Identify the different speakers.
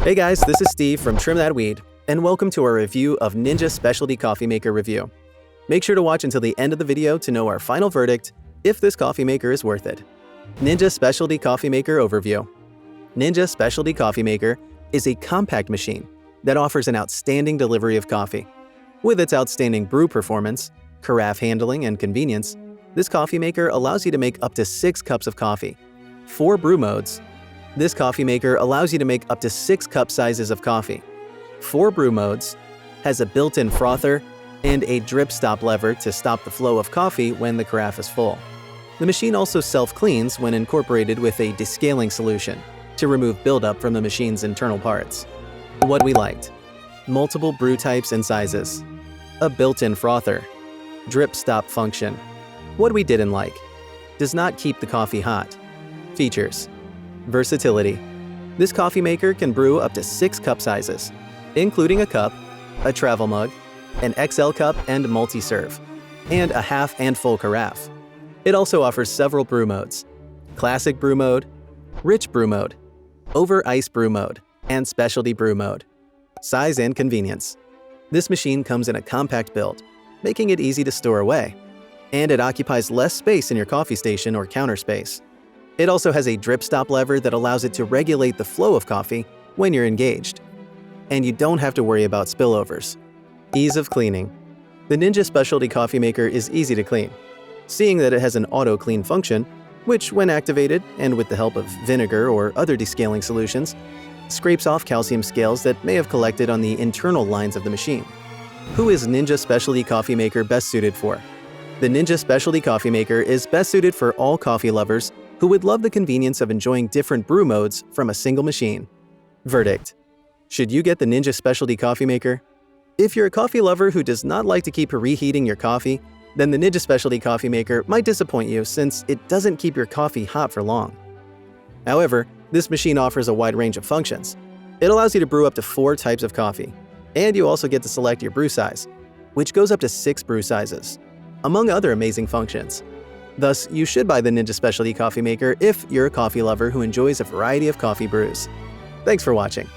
Speaker 1: Hey guys, this is Steve from Trim That Weed, and welcome to our review of Ninja Specialty Coffee Maker review. Make sure to watch until the end of the video to know our final verdict, if this coffee maker is worth it. Ninja Specialty Coffee Maker overview. Ninja Specialty Coffee Maker is a compact machine that offers an outstanding delivery of coffee. With its outstanding brew performance, carafe handling, and convenience, this coffee maker allows you to make up to 6 cups of coffee, 4 brew modes. This coffee maker allows you to make up to 6 cup sizes of coffee, 4 brew modes, has a built-in frother, and a drip stop lever to stop the flow of coffee when the carafe is full. The machine also self-cleans when incorporated with a descaling solution to remove buildup from the machine's internal parts. What we liked: multiple brew types and sizes, a built-in frother, drip stop function. What we didn't like: does not keep the coffee hot. Features: versatility. This coffee maker can brew up to 6 cup sizes, including a cup, a travel mug, an XL cup and multi-serve, and a half and full carafe. It also offers several brew modes: classic brew mode, rich brew mode, over ice brew mode, and specialty brew mode. Size and convenience. This machine comes in a compact build, making it easy to store away, and it occupies less space in your coffee station or counter space. It also has a drip stop lever that allows it to regulate the flow of coffee when you're engaged. And you don't have to worry about spillovers. Ease of cleaning. The Ninja Specialty Coffee Maker is easy to clean, seeing that it has an auto clean function, which, when activated and with the help of vinegar or other descaling solutions, scrapes off calcium scales that may have collected on the internal lines of the machine. Who is Ninja Specialty Coffee Maker best suited for? The Ninja Specialty Coffee Maker is best suited for all coffee lovers who would love the convenience of enjoying different brew modes from a single machine. Verdict: should you get the Ninja Specialty Coffee Maker? If you're a coffee lover who does not like to keep reheating your coffee, then the Ninja Specialty Coffee Maker might disappoint you since it doesn't keep your coffee hot for long. However, this machine offers a wide range of functions. It allows you to brew up to 4 types of coffee, and you also get to select your brew size, which goes up to 6 brew sizes, among other amazing functions. Thus, you should buy the Ninja Specialty Coffee Maker if you're a coffee lover who enjoys a variety of coffee brews. Thanks for watching.